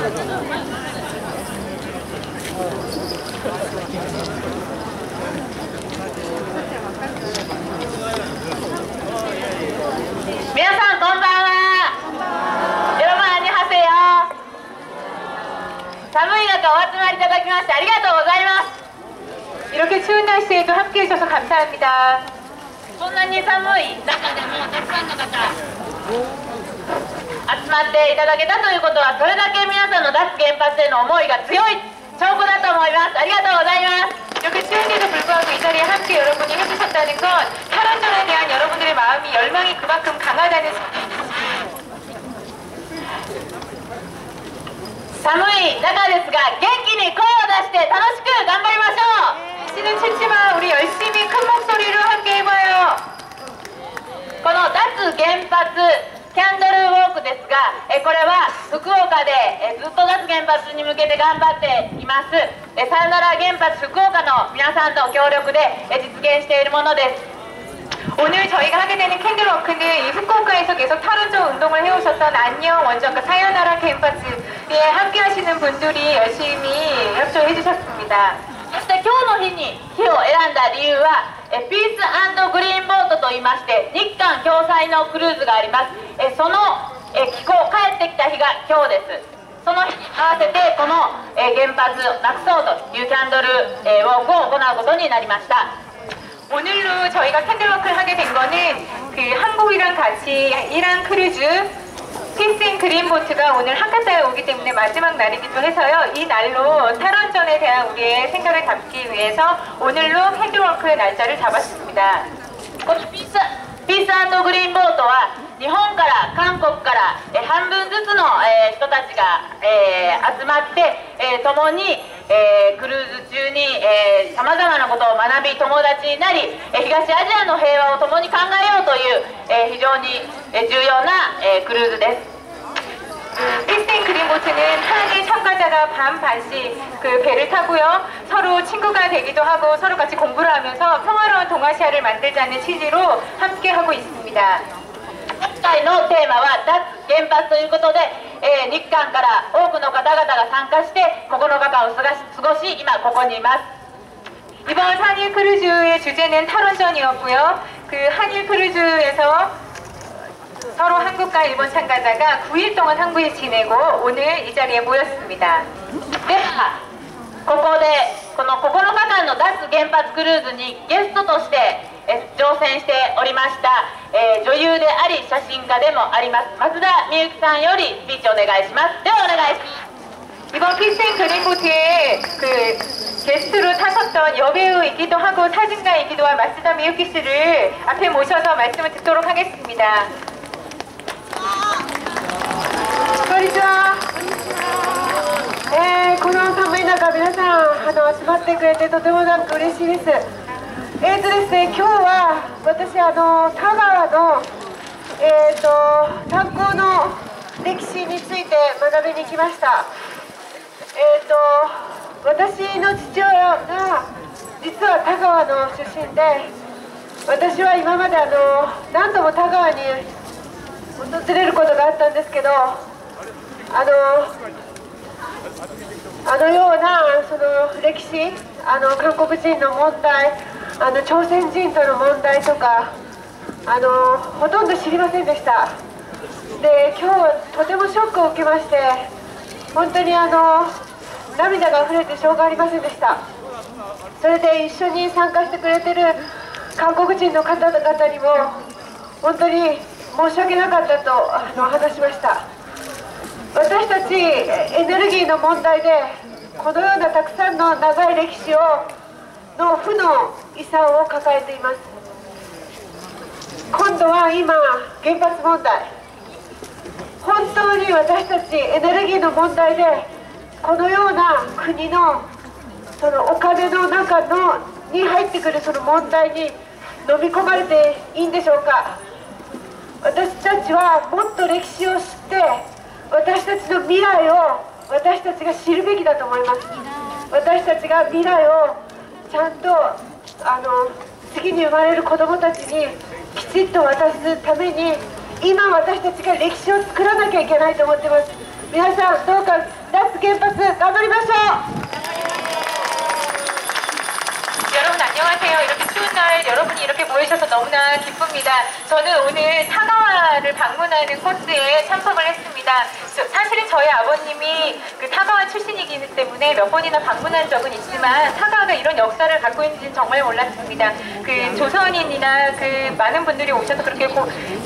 皆さんこんばんは。よろまんにはせよ。寒い中お集まりいただきましてありがとうございます。 이렇게 추운 날씨에도 함께 해주셔서 감사합니다. こんなに寒い中でもたくさんの方集まっていただけたということはそれだけ皆さんの脱原発への思いが強い証拠だと思います。ありがとうございます。 이렇게 추운데도 불구하고 이 자리에 함께 여러분이 해주셨다는 건 탈원전에 대한 여러분들의 마음이 열망이 그만큼 강하다는 寒い中ですが元気に声を出して楽しく頑張りましょう。 날씨는 춥지만 우리 열심히 큰 목소리로 함께 해봐요. この脱原発キャンドルウォークですが、これは福岡でずっと脱原発に向けて頑張っていますさよなら原発福岡の皆さんと協力で実現しているものです。 오늘 저희가 하게 되는 캔들워크는 이 후쿠오카에서 계속 탈원전 운동을 해오셨던 안녕 원전과 사요나라 캠퍼스에 함께 하시는 분들이 열심히 협조해 주셨습니다. そして今日の日に日を選んだ理由はピース&グリーンボートといいまして日韓共催のクルーズがあります。その帰港帰ってきた日が今日です。 その日に合わせてこの原発をなくそうというキャンドルウォークを行うことになりました。 오늘로 저희가 캔들워크를 하게 된 거는 그 한국이랑 같이 이란 크루즈 피스 앤 그린 보트가 오늘 하카타에 오기 때문에 마지막 날이기도 해서요. 이 날로 탈원전에 대한 우리의 생각을 담기 위해서 오늘로 캔들워크의 날짜를 잡았습니다. このピース&グリーンボートは日本から韓国から半分ずつの人たちが集まって共にクルーズ中にさまざまなことを学び友達になり東アジアの平和を共に考えようという非常に重要なクルーズです。 피스 앤 그린 보트는 하나의 참가자가 반씩 그 배를 타고요. 서로 친구가 되기도 하고 서로 같이 공부를 하면서 평화로운 동아시아를 만들자는 취지로 함께 하고 있습니다. 今回のテーマは脱原発ということで、日韓から多くの方々が参加して9日間を過ごし今ここにいます。 이번 한일 크루즈의 주제는 탈원전이었고요. 그 한일 크루즈에서 서로 한국과 일본 참가자가 9일 동안 한국에 지내고 오늘 이 자리에 모였습니다. ではここでこの9日間の脱原発クルーズにゲストとして乗船しておりました、女優であり写真家でもあります松田美由紀さんよりスピーチお願いします。ではお願いします。 이번 피스 앤 그린 보트에 그 게스트로 타셨던 여배우이기도 하고 사진가이기도 한 마츠다 미유키 씨를 앞에 모셔서 말씀을 듣도록 하겠습니다. こんにちは。この寒い中皆さん集まってくれてとても嬉しいです。ですね、今日は私田川の炭鉱の歴史について学びに来ました。私の父親が実は田川の出身で、私は今まで何度も田川に訪れることがあったんですけど、あのようなその歴史、韓国人の問題、朝鮮人との問題とかほとんど知りませんでした。で、今日とてもショックを受けまして、本当に涙が溢れてしょうがありませんでした。それで一緒に参加してくれてる韓国人の方々にも本当に申し訳なかったと話しました。私たちエネルギーの問題でこのようなたくさんの長い歴史の負の遺産を抱えています。今度は今原発問題、本当に私たちエネルギーの問題でこのような国のそのお金の中に入ってくるその問題に飲み込まれていいんでしょうか。私たちはもっと歴史を知って私たちの未来を私たちが知るべきだと思います。私たちが未来をちゃんと次に生まれる子どもたちにきちっと渡すために今私たちが歴史を作らなきゃいけないと思ってます。皆さんどうか脱原発頑張りましょう。 여러분 안녕하세요. 이렇게 추운 날 여러분이 이렇게 모이셔서 너무나 기쁩니다. 저는 오늘 타가와를 방문하는 코스에 참석을 했습니다. 사실은 저희 아버님이 그 타가와 출신이기 때문에 몇 번이나 방문한 적은 있지만 타가와가 이런 역사를 갖고 있는지는 정말 몰랐습니다. 그 조선인이나 그 많은 분들이 오셔서 그렇게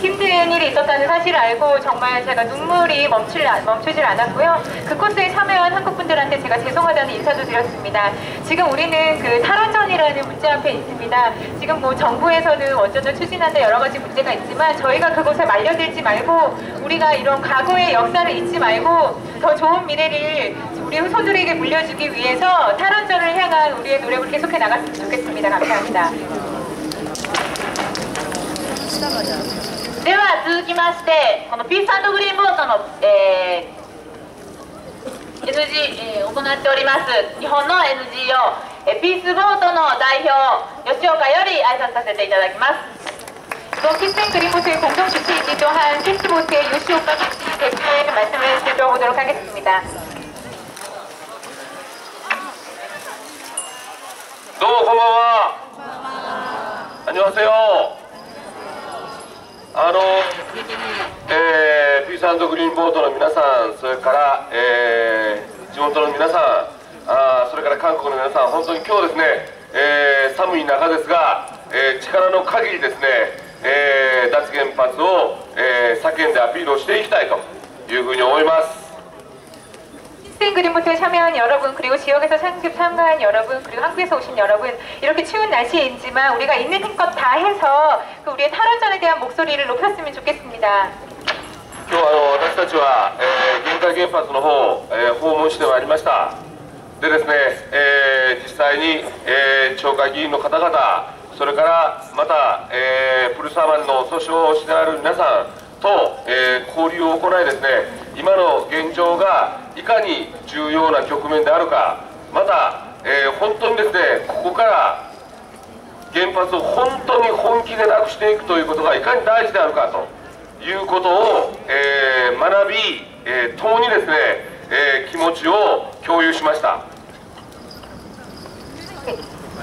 힘든 일이 있었다는 사실을 알고 정말 제가 눈물이 멈추질 않았고요. 그 코스에 참여한 한국분들한테 제가 죄송하다는 인사도 드렸습니다. 지금 우리는 그 탈원전이라는 문제 앞에 있습니다. 지금 뭐 정부에서는 원전을 추진하는 여러 가지 문제가 있지만 저희가 그곳에 말려들지 말고 우리가 이런 과거의 역사를 잊지 말고 더 좋은 미래를 우리 후손들에게 물려주기 위해서 탈원전을 향한 우리의 노력을 계속해 나갔으면 좋겠습니다. 감사합니다. では続きましてこのピース&グリーンボートの、NG、行っております日本の NGO、ピースボートの代表吉岡より挨拶させていただきます。 이번 피스앤 그린보트의 공동 주치이기도 한 피스보트의 요시오카 씨 대표의 말씀을 들어보도록 하겠습니다. どうもこんばんは。안녕하세요。ピース&グリーンボートの皆さん、それから、地元の皆さん、それから韓国の皆さん、本当に今日ですね、寒い中ですが、力の限りですね、脱原発を、叫んでアピールをしていきたいというふうに思います。 피스앤 그린보트에 참여한 여러분 그리고 지역에서 참가한 여러분 그리고 한국에서 오신 여러분 이렇게 추운 날씨이지만 우리가 있는 힘껏 다 해서 그 우리의 탈원전에 대한 목소리를 높였으면 좋겠습니다. 今日私たちは、玄海原発の方、訪問してまいりました。でですね、実際に、町会議員の方々それからまた、プルサマンの訴訟をしてある皆さんと、交流を行いですね今の現状がいかに重要な局面であるかまた、本当にですねここから原発を本当に本気でなくしていくということがいかに大事であるかということを、学び、共にですね、気持ちを共有しました。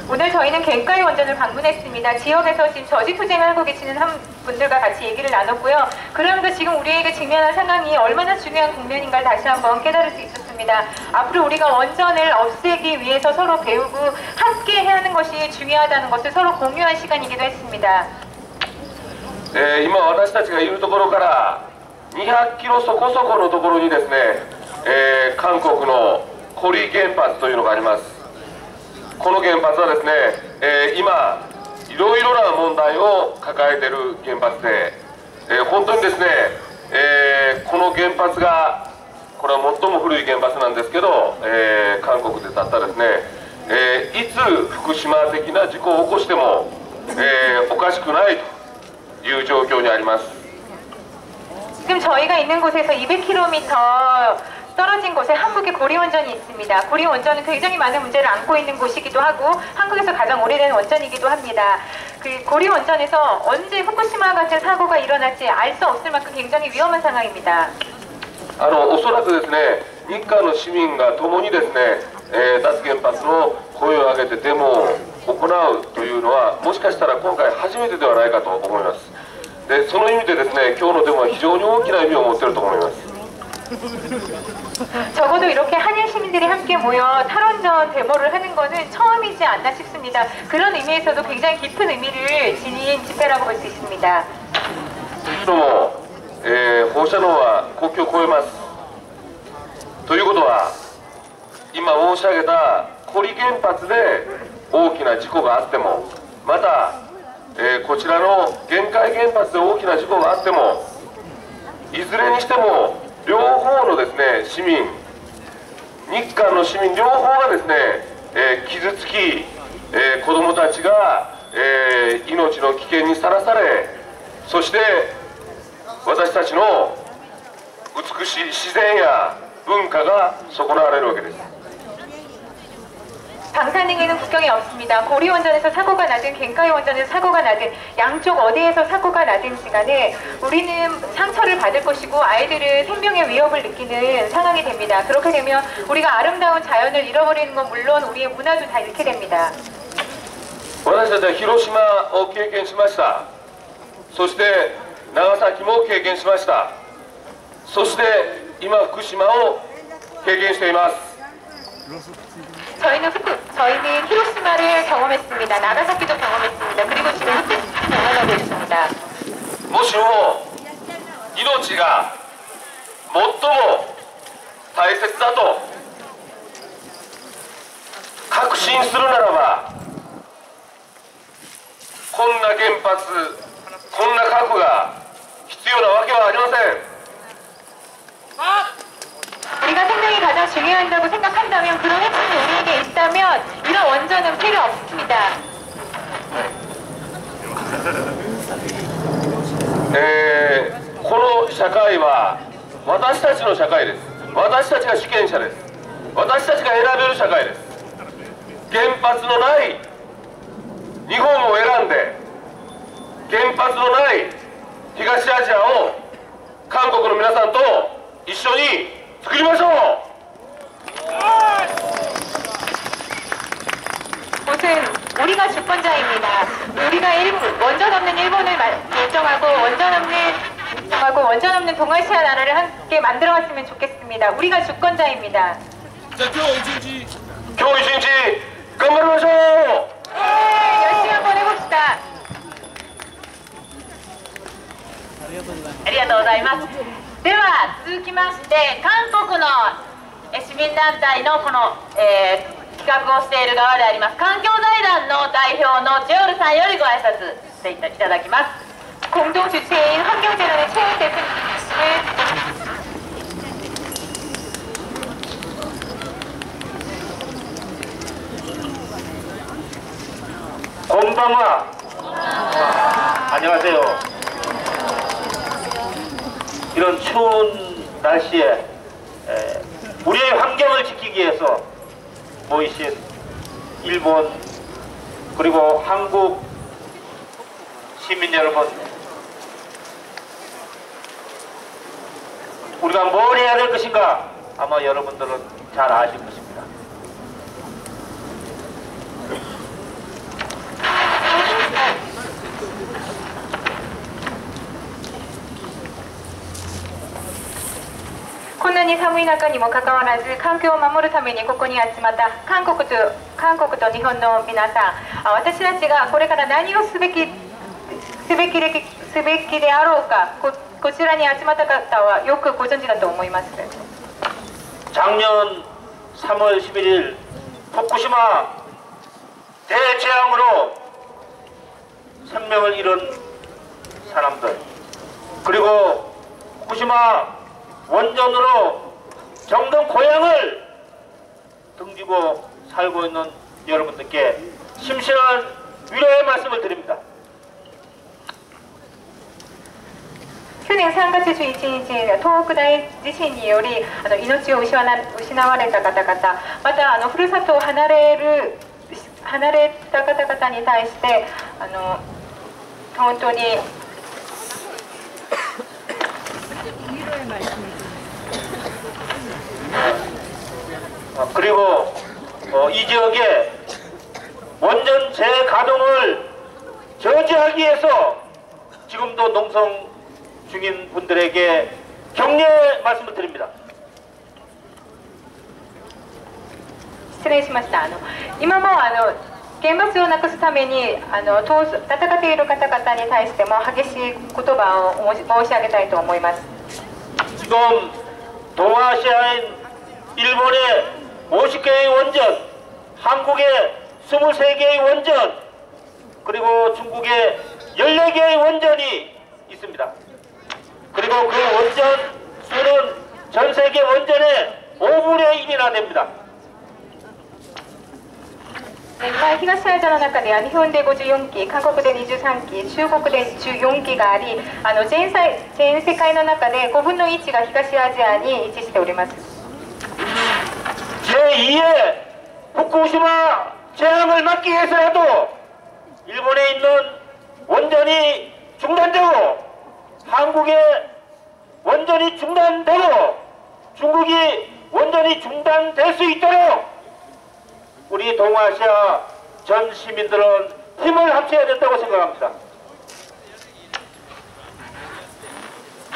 오늘 저희는 갱가이 원전을 방문했습니다. 지역에서 지금 저지투쟁을 하고 계시는 분들과 같이 얘기를 나눴고요. 그러면서 지금 우리에게 직면한 상황이 얼마나 중요한 국면인가를 다시 한번 깨달을 수 있었습니다. 앞으로 우리가 원전을 없애기 위해서 서로 배우고 함께 하는 것이 중요하다는 것을 서로 공유한 시간이기도 했습니다. 今私たちがいるところから200キロそこそこのところにですね、韓国のコリ原発というのがあります。 この原発はですね、今いろいろな問題を抱えている原発で、本当にですね、この原発がこれは最も古い原発なんですけど、韓国でたったですね、いつ福島的な事故を起こしても、おかしくないという状況にあります。 지금 저희가 있는 곳에서 200km 떨어진 곳에 한국의 고리원전이 있습니다. 고리원전은 굉장히 많은 문제를 안고 있는 곳이기도 하고 한국에서 가장 오래된 원전이기도 합니다. 그 고리원전에서 언제 후쿠시마 같은 사고가 일어날지 알 수 없을 만큼 굉장히 위험한 상황입니다. おそらくですね日韓の市民が共にですね、脱原発の声を上げてデモを行うというのはもしかしたら今回初めてではないかと思います。でその意味でですね今日のデモは非常に大きな意味を持っていると思います。 적어도 이렇게 한일 시민들이 함께 모여 탈원전 데모를 하는 것은 처음이지 않나 싶습니다. 그런 의미에서도 굉장히 깊은 의미를 지닌 집회라고 볼 수 있습니다. 放射能は国境を越えます。ということは今申し上げたコリ原発で大きな事故があってもまた、こちらの玄海原発で大きな事故があってもいずれにしても 両方のですね市民、日韓の市民両方がですね、傷つき、子どもたちが、命の危険にさらされ、そして私たちの美しい自然や文化が損なわれるわけです。 방사능에는 국경이 없습니다. 고리 원전에서 사고가 나든 겐카이 원전에서 사고가 나든 양쪽 어디에서 사고가 나든지 간에 우리는 상처를 받을 것이고 아이들은 생명의 위협을 느끼는 상황이 됩니다. 그렇게 되면 우리가 아름다운 자연을 잃어버리는 건 물론 우리의 문화도 다 잃게 됩니다. 私たちは広島を経験しました。そして長崎も経験しました。そして今福島を経験しています。 저희는 히로시마를 경험했습니다. 나가사키도 경험했습니다. 그리고 지금 후쿠시마 경험하고 있습니다. もしも命が最も大切だと確信するならば、こんな原発、こんな核が必要なわけはありません。 우리가 생명이 가장 중요하다고 생각한다면 그런 핵심이 우리에게 있다면 이런 원전은 필요 없습니다. この社会は私たちの社会です。私たちが主権者です。私たちが選べる社会です。原発のない日本を選んで、原発のない東アジアを韓国の皆さんと一緒に作りましょう。 무슨 우리가 주권자입니다. 우리가 원전 없는 일본을 결정하고 원전 없는 동아시아 나라를 함께 만들어갔으면 좋겠습니다. 우리가 주권자입니다. 今日一日頑張りましょう。 열심히 한번 해봅시다. ありがとうございます。では続きまして韓国の市民団体のこの、企画をしている側であります環境財団の代表のチェオルさんよりご挨拶していただきます。 공동 주체인 환경재단의 최영 대표님을 こんばんは。안녕하세요. 이런 추운 날씨에 우리의 환경을 지키기 위해서 모이신 일본 그리고 한국 시민 여러분, 우리가 뭘 해야 될 것인가 아마 여러분들은 잘 아실 것입니다. 고난이寒い中にもかかわらず環境を守るためにここに集まった韓国と日本の皆さん、私たちがこれから何をすべきであろうか、こちらに集まった方はよくご存知だと思います。 작년 3월 11일 후쿠시마 대재앙으로 생명을 잃은 사람들, 그리고 후쿠시마 원전으로 정든 고향을 등지고 살고 있는 여러분들께 심심한 위로의 말씀을 드립니다. 去年3月11日、東北大地震により命を失われた方々、またふるさとを離れた方々に対して本当に 그리고 이 지역에 원전 재가동을 저지하기 위해서 지금도 농성 중인 분들에게 격려의 말씀을 드립니다. 失礼しました。今も原発をなくすために戦っている方々に対しても激しい言葉を申し上げたいと思います。 지금 동아시아인 일본의 50개의 원전, 한국의 23개의 원전, 그리고 중국의 14개의 원전이 있습니다. 그리고 그 원전 수는 전 세계 원전의 5분의 1이나 됩니다. 東アジアの中では日本で54機、韓国で23機、中国で14機があり、全世界の中で5分の1が東アジアに位置しております。 제2의 후쿠시마 재앙을 막기 위해서라도 일본에 있는 원전이 중단되고 한국에 원전이 중단되고 중국이 원전이 중단될 수 있도록 우리 동아시아 전 시민들은 힘을 합쳐야 된다고 생각합니다.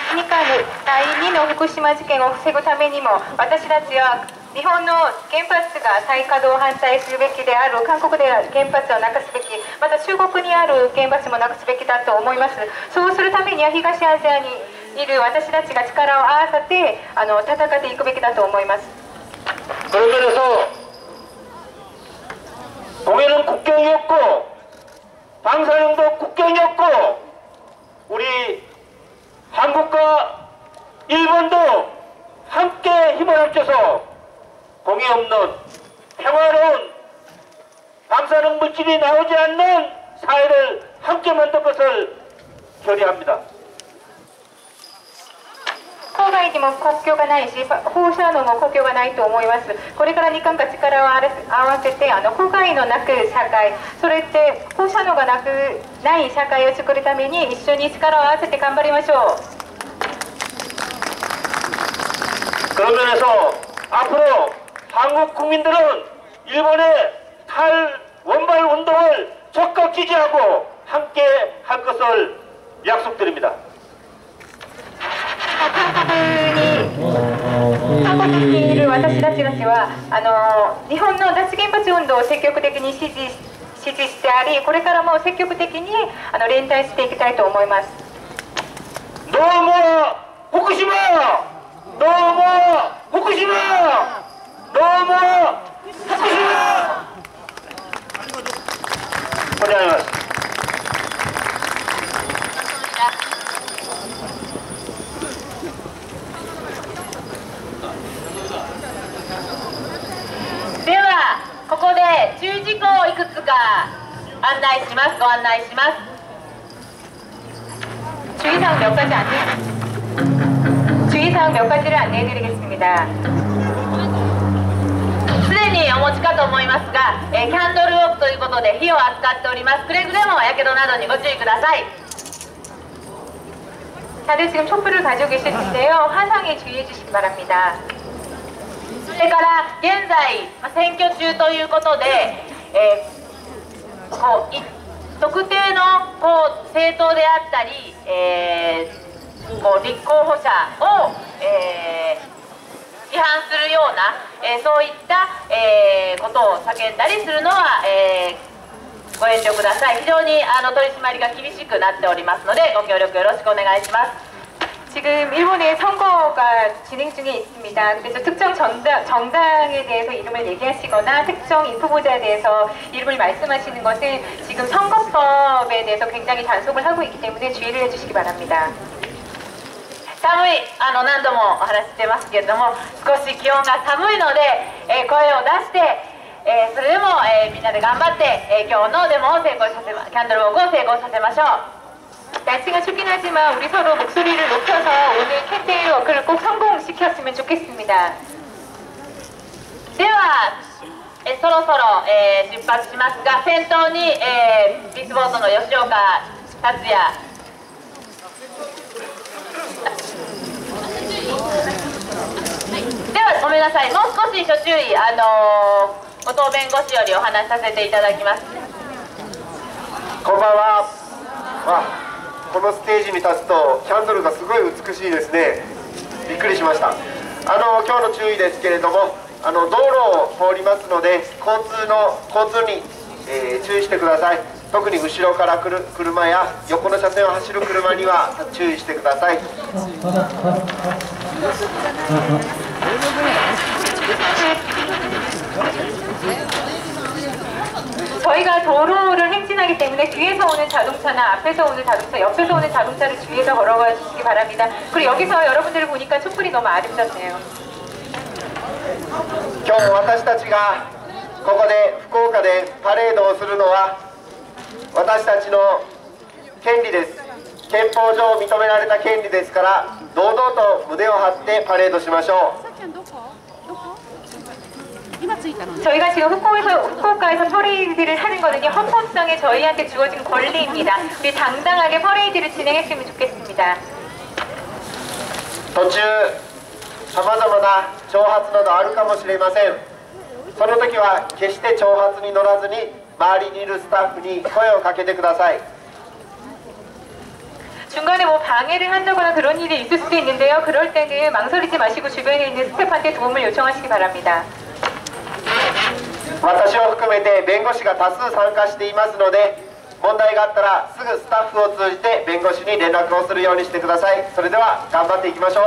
2回の第2の福島事件を防ぐためにも私たちは日本の原発が再稼働を反対するべきである、韓国である原発をなくすべき、また中国にある原発もなくすべきだと思います。そうするためには東アジアにいる私たちが力を合わせて戦っていくべきだと思います。 그런 면에서 동해는 국경이 없고 방사능도 국경이 없고 우리 한국과 일본도 함께 힘을 합쳐서 공해 없는 평화로운 방사능 물질이 나오지 않는 사회를 함께 만들 것을 결의합니다. 郊外にも国境がないし、放射能も国境がないと思います。これから日韓が力を合わせて郊外のなく社会、それって放射能がない社会を作るために一緒に力を合わせて頑張りましょう。 그런 면에서 앞으로 한국 국민들은 일본의 탈원발 운동을 적극 지지하고 함께 할 것을 약속드립니다. 韓国にいる私たちは日本の脱原発運動を積極的に支持してあり、これからも積極的に連帯していきたいと思います。 너무 후쿠시마! 너무 후쿠시마! 너무 후쿠시마! お願いします。 ではここで注意事項をいくつかご案内します。 주의사항 몇 가지를 안내해드리겠습니다. すでにお持ちかと思いますが、キャンドルウォークということで火を扱っております。くれぐれもやけどなどにご注意ください。 다들 지금 촛불을 가지고 계실 텐데요. 화상에 주의해 주시기 바랍니다. それから現在、選挙中ということで、特定の政党であったり、立候補者を、批判するような、そういった、ことを叫んだりするのは、ご遠慮ください。非常に取り締まりが厳しくなっておりますのでご協力よろしくお願いします。 지금 일본에 선거가 진행 중에 있습니다. 그래서 특정 정당에 대해서 이름을 얘기하시거나 특정 후보자에 대해서 이름을 말씀하시는 것은 지금 선거법에 대해서 굉장히 단속을 하고 있기 때문에 주의를 해주시기 바랍니다. 寒い何度もお話ししてますけれども、少し気温が寒いので、声を出して、それでも、みんなで頑張って、今日のデモをキャンドルウォークを成功させましょう。 날씨가 춥긴 하지만 우리 서로 목소리를 높여서 오늘 캠페인 워크를 꼭 성공시켰으면 좋겠습니다. では、そろそろ、出発しますが、先頭に、ピースボートの吉岡達也ではごめんなさい、もう少し諸注意後藤弁護士よりお話しさせていただきます。こんばんは。このステージに立つとキャンドルがすごい美しいですね。びっくりしました。今日の注意ですけれども、道路を通りますので交通に、注意してください。特に後ろから来る車や横の車線を走る車には注意してください。 저희가 도로를 행진하기 때문에 뒤에서 오는 자동차나 앞에서 오는 자동차, 옆에서 오는 자동차를 주의해서 걸어가 주시기 바랍니다. 그리고 여기서 여러분들을 보니까 촛불이 너무 아름답네요. 今日私たちがここで福岡でパレードをするのは私たちの権利です。憲法上認められた権利ですから、堂々と胸を張ってパレードしましょう。 저희가 지금 후쿠오카에서 퍼레이드를 하는 거는요, 헌법상에 저희한테 주어진 권리입니다. 우리 당당하게 퍼레이드를 진행했으면 좋겠습니다. 途中さまざまな挑発などあるかもしれません。その時は決して挑発に乗らずに周りにいるスタッフに声をかけてください。 중간에 뭐 방해를 한다거나 그런 일이 있을 수도 있는데요. 그럴 때는 망설이지 마시고 주변에 있는 스태프한테 도움을 요청하시기 바랍니다. 私を含めて弁護士が多数参加していますので、問題があったらすぐスタッフを通じて弁護士に連絡をするようにしてください。それでは頑張っていきましょう。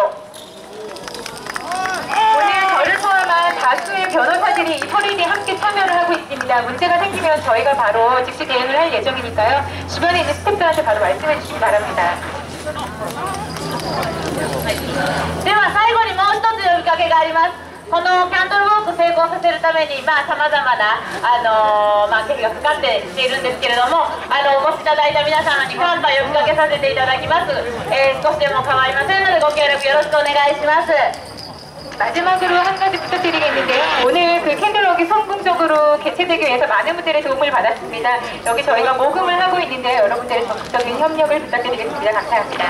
오늘 저를 포함한 다수의 변호사들이 이 퍼레이드에 함께 참여를 하고 있습니다. 문제가 생기면 저희가 바로 즉시 대응을 할 예정이니까요. 주변에 있는 스태프들한테 바로 말씀해 주시기 바랍니다. では最後にもう一つ呼びかけがあります。このキャンドルウォーク成功させるためにさまざまな経費がかかっているんですけれども、お越しいただいた皆様に感謝呼びかけさせていただきます。少しでも構いませんのでご協力よろしくお願いします。 마지막으로 한 가지 부탁드리겠는데요. 오늘 그 캔들워크가 성공적으로 개최되기 위해서 많은 분들의 도움을 받았습니다. 여기 저희가 모금을 하고 있는데 여러분들의 적극적인 협력을 부탁드리겠습니다. 감사합니다.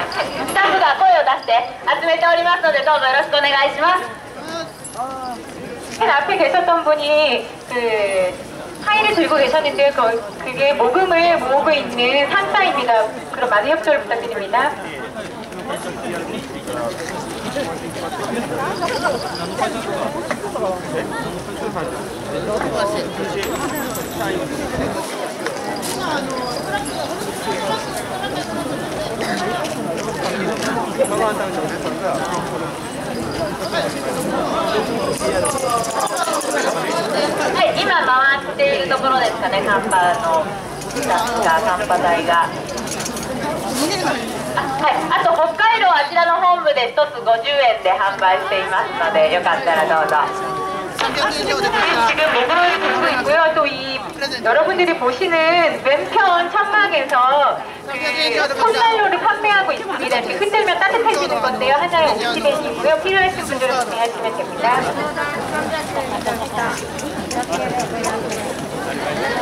スタッフが声を出して集めておりますのでどうぞよろしくお願いします。 맨 앞에 계셨던 분이 그 파일을 들고 계셨는데 그게 모금을 모으고 있는 상사입니다. 그럼 많은 협조를 부탁드립니다.はい、今回っているところですかね、カンパのスタッフが、カンパ隊が。はい、あと北海道あちらの本部で1つ50円で販売していますのでよかったらどうぞ。 지금 모금을 들고 있고요. 또 이 여러분들이 보시는 왼편 천막에서 그 폰난로를 판매하고 있습니다. 이렇게 흔들면 따뜻해지는 건데요. 하나에 50엔이고요. 필요하신 분들은 구매하시면 됩니다.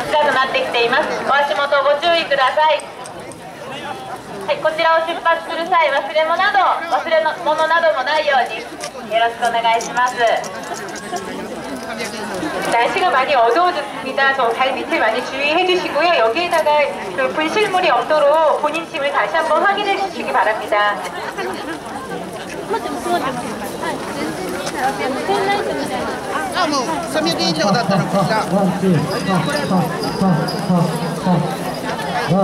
近くなってきています。お足元ご注意ください。はい、こちらを出発する際忘れ物などもないようによろしくお願いします。 날씨가 많이 어두워졌습니다. 저 발 밑에 많이 주의해 주시고요. 여기에다가 그 분실물이 없도록 본인 짐을 다시 한번 확인해 주시기 바랍니다.そ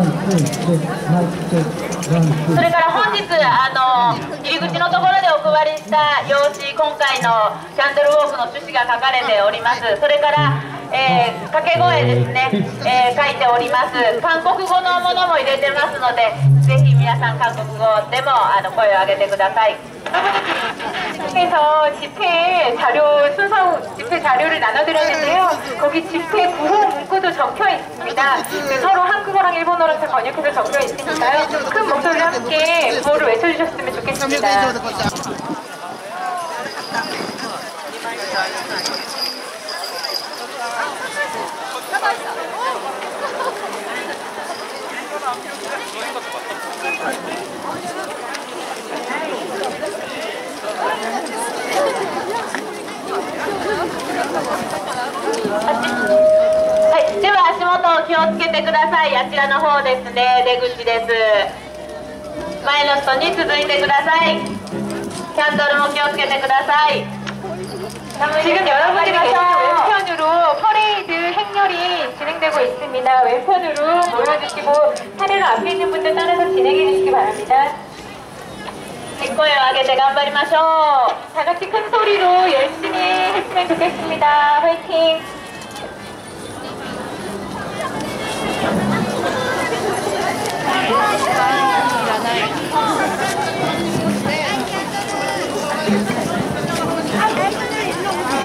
れから本日入り口のところでお配りした用紙、今回のキャンドルウォークの趣旨が書かれております。それから掛け声ですね、書いております。韓国語のものも入れてますので、ぜひ皆さん韓国語でも声を上げてください。 그래서 집회 자료를 나눠드렸는데요. 거기 집회 구호 문구도 적혀 있습니다. 서로 한국어랑 일본어랑 다 번역해서 적혀 있으니까요. 큰 목소리로 함께 구호를 외쳐주셨으면 좋겠습니다.はい、では足元を気をつけてください。あちらの方ですね、出口です。前の人に続いてください。キャンドルも気をつけてください。 지금 여러분들이 계시는 왼편으로 퍼레이드 행렬이 진행되고 있습니다. 왼편으로 모여주시고 차례로 앞에 있는 분들 따라서 진행해 주시기 바랍니다. 声を上げて頑張りましょう。 다 같이 큰 소리로 열심히 했으면 좋겠습니다. 화이팅!